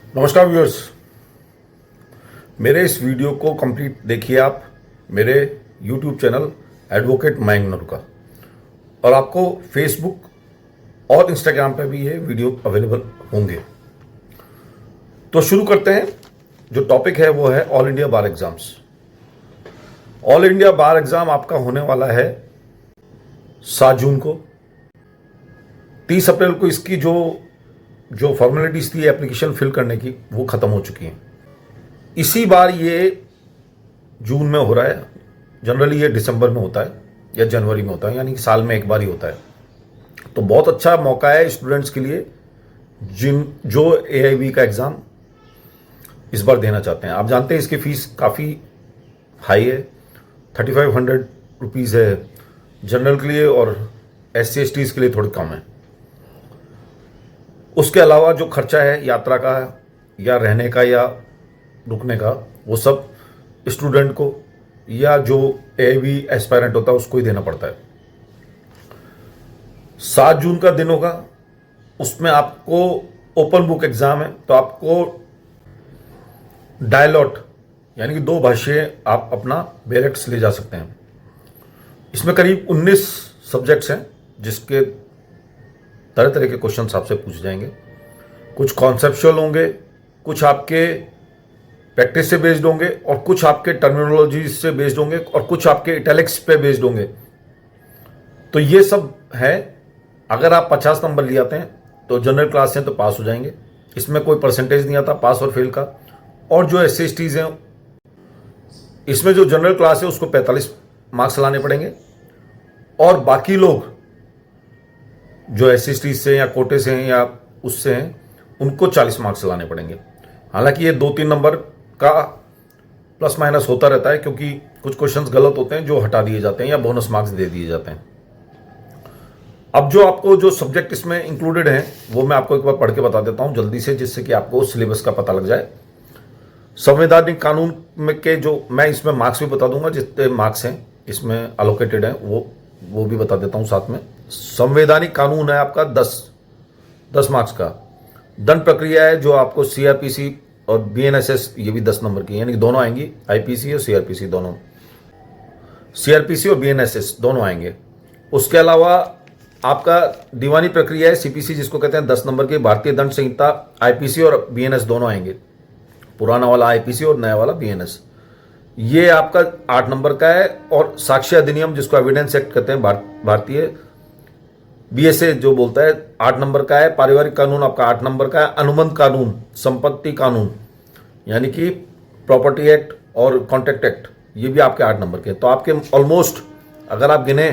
नमस्कार व्यूअर्स। मेरे इस वीडियो को कंप्लीट देखिए आप मेरे YouTube channel advocate Mayank Naru का, और आपको फेसबुक और इंस्टाग्राम पे भी ये वीडियो अवेलेबल होंगे। तो शुरू करते हैं। जो टॉपिक है वो है ऑल इंडिया बार एग्जाम्स। ऑल इंडिया बार एग्जाम आपका होने वाला है 7 जून को। 30 अप्रैल को इसकी जो फॉर्मेलिटीज थी एप्लीकेशन फिल करने की वो खत्म हो चुकी हैं। इसी बार ये जून में हो रहा है। जनरली ये दिसंबर में होता है या जनवरी में होता है, यानी कि साल में एक बार ही होता है। तो बहुत अच्छा मौका है स्टूडेंट्स के लिए जो AIB का एग्ज़ाम इस बार देना चाहते हैं। आप जानते हैं इसकी फ़ीस काफ़ी हाई है, 3500 रुपीज़ है जनरल के लिए, और SC/STs के लिए थोड़ी कम है। उसके अलावा जो खर्चा है यात्रा का या रहने का या रुकने का, वो सब स्टूडेंट को या जो AIB एस्पायरेंट होता है उसको ही देना पड़ता है। 7 जून का दिन होगा, उसमें आपको ओपन बुक एग्जाम है, तो आपको डायलॉट यानी कि 2 भाषाएं आप अपना डायरेक्ट्स ले जा सकते हैं। इसमें करीब 19 सब्जेक्ट्स हैं जिसके तरह तरह के क्वेश्चन आपसे पूछे जाएंगे। कुछ कॉन्सेप्चुअल होंगे, कुछ आपके प्रैक्टिस से बेस्ड होंगे, और कुछ आपके टर्मिनोलॉजी से बेस्ड होंगे, और कुछ आपके इटैलिक्स पे बेस्ड होंगे। तो ये सब है। अगर आप 50 नंबर ले आते हैं तो जनरल क्लास हैं तो पास हो जाएंगे। इसमें कोई परसेंटेज नहीं आता पास और फेल का। और जो SC/STs हैं, इसमें जो जनरल क्लास है उसको 45 मार्क्स लाने पड़ेंगे, और बाकी लोग जो SC/STs से या कोटे से हैं या उससे हैं उनको 40 मार्क्स लाने पड़ेंगे। हालांकि ये 2-3 नंबर का प्लस माइनस होता रहता है, क्योंकि कुछ क्वेश्चंस गलत होते हैं जो हटा दिए जाते हैं या बोनस मार्क्स दे दिए जाते हैं। अब जो आपको जो सब्जेक्ट इसमें इंक्लूडेड हैं वो मैं आपको एक बार पढ़ के बता देता हूं जल्दी से, जिससे कि आपको सिलेबस का पता लग जाए। संवैधानिक कानून में के जो मैं इसमें मार्क्स भी बता दूंगा, जितने मार्क्स हैं इसमें अलोकेटेड हैं वो भी बता देता हूं साथ में। संवैधानिक कानून है आपका 10 मार्क्स का। दंड प्रक्रिया है जो आपको CRPC और BNSS, ये भी 10 नंबर की, यानी कि दोनों आएंगी, IPC और CRPC दोनों, CRPC और BNSS दोनों आएंगे। उसके अलावा आपका दीवानी प्रक्रिया है CPC, जिसको कहते हैं 10 नंबर की। भारतीय दंड संहिता IPC और BNS दोनों आएंगे, पुराना वाला IPC और नया वाला BNS। ये आपका 8 नंबर का है। और साक्ष्य अधिनियम, जिसको एविडेंस एक्ट कहते हैं, भारतीय BSA जो बोलता है, 8 नंबर का है। पारिवारिक कानून आपका 8 नंबर का है। अनुबंध कानून, संपत्ति कानून यानी कि प्रॉपर्टी एक्ट और कॉन्ट्रैक्ट एक्ट, ये भी आपके 8 नंबर के। तो आपके ऑलमोस्ट अगर आप गिने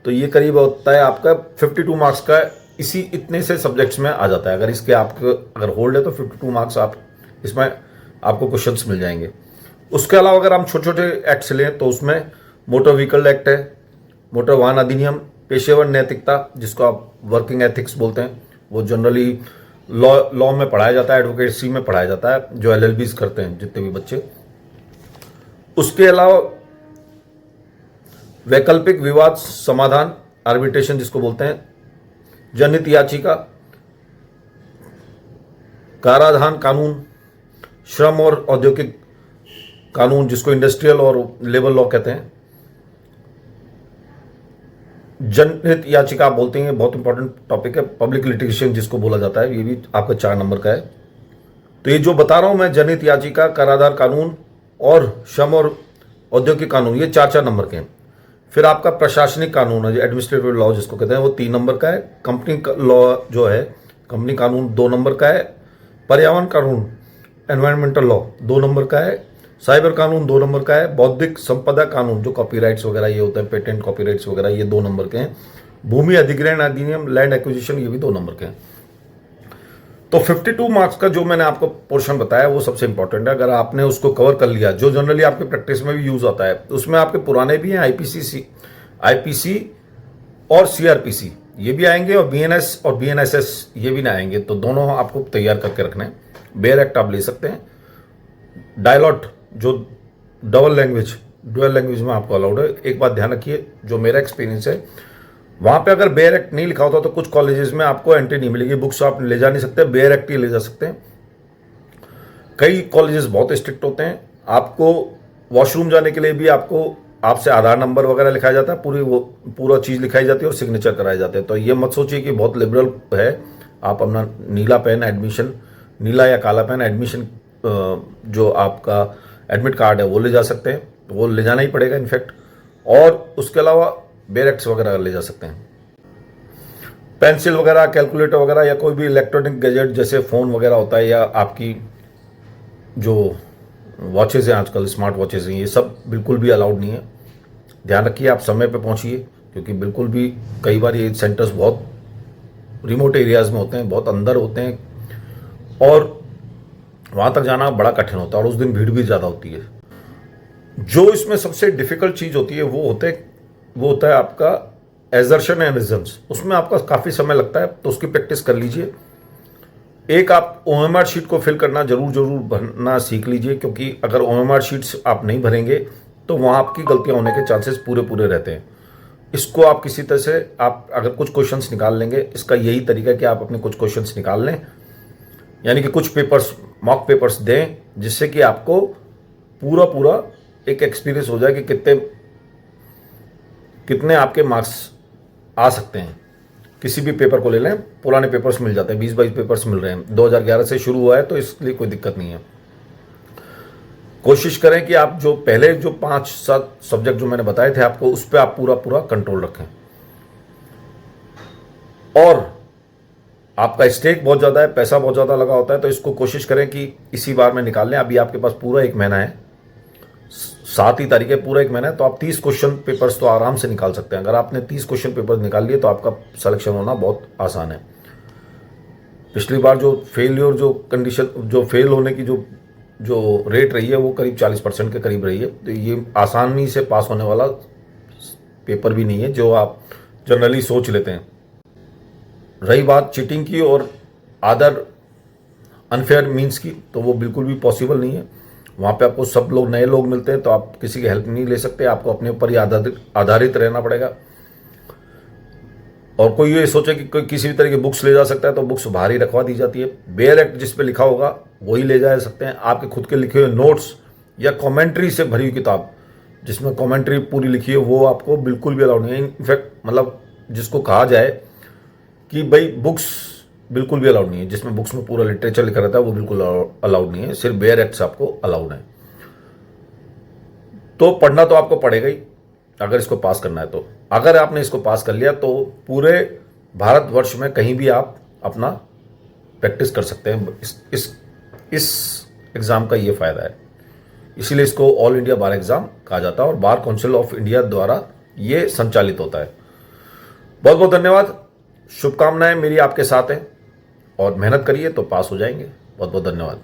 तो ये करीब होता है आपका 52 मार्क्स का, इसी इतने से सब्जेक्ट्स में आ जाता है। अगर इसके आपके अगर होल्ड है तो 52 मार्क्स आप इसमें आपको क्वेश्चंस मिल जाएंगे। उसके अलावा अगर हम छोटे छोटे एक्ट्स लें तो उसमें मोटर व्हीकल एक्ट है, मोटर वाहन अधिनियम, पेशेवर नैतिकता जिसको आप वर्किंग एथिक्स बोलते हैं, वो जनरली लॉ में पढ़ाया जाता है, एडवोकेसी में पढ़ाया जाता है, जो LLBs करते हैं जितने भी बच्चे। उसके अलावा वैकल्पिक विवाद समाधान, आर्बिट्रेशन जिसको बोलते हैं, जनहित याचिका, कराधान कानून, श्रम और औद्योगिक कानून जिसको इंडस्ट्रियल और लेबर लॉ कहते हैं, जनहित याचिका बोलते हैं, बहुत इंपॉर्टेंट टॉपिक है। पब्लिक लिटिगेशन जिसको बोला जाता है, ये भी आपका 4 नंबर का है। तो ये जो बता रहा हूं मैं, जनहित याचिका, कराधान कानून और श्रम और औद्योगिक कानून, ये 4 नंबर के हैं। फिर आपका प्रशासनिक कानून है, एडमिनिस्ट्रेटिव लॉ जिसको कहते हैं, वो 3 नंबर का है। कंपनी लॉ जो है, कंपनी कानून 2 नंबर का है। पर्यावरण कानून, एनवायरमेंटल लॉ 2 नंबर का है। साइबर कानून 2 नंबर का है। बौद्धिक संपदा कानून जो कॉपीराइट्स वगैरह ये होते हैं, पेटेंट कॉपीराइट्स वगैरह, ये 2 नंबर के हैं। भूमि अधिग्रहण अधिनियम, लैंड एक्विजिशन, ये भी 2 नंबर के हैं। तो 52 मार्क्स का जो मैंने आपको पोर्शन बताया वो सबसे इंपॉर्टेंट है। अगर आपने उसको कवर कर लिया, जो जनरली आपके प्रैक्टिस में भी यूज होता है, उसमें आपके पुराने भी हैं, IPC और CRPC ये भी आएंगे, और BNS और BNSS ये भी ना आएंगे। तो दोनों आपको तैयार करके रखना है। बेयर एक्ट आप ले सकते हैं। डायलॉट जो डुअल लैंग्वेज में आपको अलाउड है। एक बात ध्यान रखिए, जो मेरा एक्सपीरियंस है, वहां पे अगर बेयर एक्ट नहीं लिखा होता तो कुछ कॉलेजेस में आपको एंट्री नहीं मिलेगी। बुक्स आप ले जा नहीं सकते, बेयर एक्ट ही ले जा सकते हैं। कई कॉलेजेस बहुत स्ट्रिक्ट होते हैं, आपको वॉशरूम जाने के लिए भी आपसे आधार नंबर वगैरह लिखाया जाता है, पूरा चीज़ लिखाई जाती है और सिग्नेचर कराए जाते हैं। तो ये मत सोचिए कि बहुत लिबरल है, आप अपना नीला पेन एडमिशन, नीला या काला पेन एडमिशन जो आपका एडमिट कार्ड है वो ले जा सकते हैं, तो वो ले जाना ही पड़ेगा इनफैक्ट। और उसके अलावा बेरेक्स वगैरह ले जा सकते हैं। पेंसिल वगैरह, कैलकुलेटर वगैरह या कोई भी इलेक्ट्रॉनिक गैजेट जैसे फ़ोन वगैरह होता है या आपकी जो वॉचेज़ हैं आजकल, स्मार्ट वॉचेज़ हैं, ये सब बिल्कुल भी अलाउड नहीं है। ध्यान रखिए आप समय पे पहुंचिए, क्योंकि बिल्कुल भी कई बार ये सेंटर्स बहुत रिमोट एरियाज़ में होते हैं, बहुत अंदर होते हैं और वहाँ तक जाना बड़ा कठिन होता है और उस दिन भीड़ भी ज़्यादा होती है। जो इसमें सबसे डिफ़िकल्ट चीज़ होती है वो होता है आपका एजर्शन एंड रिजम्स। उसमें आपका काफ़ी समय लगता है, तो उसकी प्रैक्टिस कर लीजिए। एक आप OMR शीट को फिल करना जरूर भरना सीख लीजिए, क्योंकि अगर OMR शीट्स आप नहीं भरेंगे तो वहाँ आपकी गलतियाँ होने के चांसेस पूरे रहते हैं। इसको आप किसी तरह से आप अगर कुछ क्वेश्चंस निकाल लेंगे, इसका यही तरीका है कि आप अपने कुछ क्वेश्चंस निकाल लें, यानी कि कुछ पेपर्स, मॉक पेपर्स दें, जिससे कि आपको पूरा एक एक्सपीरियंस हो जाए कि कितने आपके मार्क्स आ सकते हैं। किसी भी पेपर को ले लें, पुराने पेपर्स मिल जाते हैं, 20-22 पेपर्स मिल रहे हैं, 2011 से शुरू हुआ है, तो इसलिए कोई दिक्कत नहीं है। कोशिश करें कि आप जो पहले जो 5-7 सब्जेक्ट जो मैंने बताए थे आपको, उस पर आप पूरा कंट्रोल रखें। और आपका स्टेक बहुत ज़्यादा है, पैसा बहुत ज़्यादा लगा होता है, तो इसको कोशिश करें कि इसी बार में निकाल लें। अभी आपके पास पूरा 1 महीना है, 7 ही तारीख है, पूरा 1 महीना है, तो आप 30 क्वेश्चन पेपर्स तो आराम से निकाल सकते हैं। अगर आपने 30 क्वेश्चन पेपर निकाल लिए तो आपका सिलेक्शन होना बहुत आसान है। पिछली बार जो फेल होने की जो रेट रही है वो करीब 40% के करीब रही है, तो ये आसानी से पास होने वाला पेपर भी नहीं है जो आप जनरली सोच लेते हैं। रही बात चीटिंग की और अदर अनफेयर मीन्स की, तो वो बिल्कुल भी पॉसिबल नहीं है। वहाँ पे आपको सब लोग नए लोग मिलते हैं, तो आप किसी की हेल्प नहीं ले सकते, आपको अपने ऊपर ही आधारित रहना पड़ेगा। और कोई ये सोचे कि कोई किसी भी तरह की बुक्स ले जा सकता है, तो बुक्स बाहर ही रखवा दी जाती है। बेयर एक्ट जिस पे लिखा होगा वही ले जा सकते हैं। आपके खुद के लिखे हुए नोट्स या कमेंट्री से भरी हुई किताब जिसमें कमेंट्री पूरी लिखी है, वो आपको बिल्कुल भी अलाउड नहीं है। इनफैक्ट मतलब जिसको कहा जाए कि भाई बुक्स बिल्कुल भी अलाउड नहीं है, जिसमें बुक्स में पूरा लिटरेचर लिखा रहता है, वो बिल्कुल अलाउड नहीं है। सिर्फ बेयर एक्ट से आपको अलाउड है। तो पढ़ना तो आपको पड़ेगा ही अगर इसको पास करना है। तो अगर आपने इसको पास कर लिया तो पूरे भारतवर्ष में कहीं भी आप अपना प्रैक्टिस कर सकते हैं। इस एग्ज़ाम का ये फ़ायदा है, इसीलिए इसको ऑल इंडिया बार एग्ज़ाम कहा जाता है और बार काउंसिल ऑफ इंडिया द्वारा ये संचालित होता है। बहुत बहुत धन्यवाद, शुभकामनाएं मेरी आपके साथ हैं और मेहनत करिए तो पास हो जाएंगे। बहुत बहुत धन्यवाद।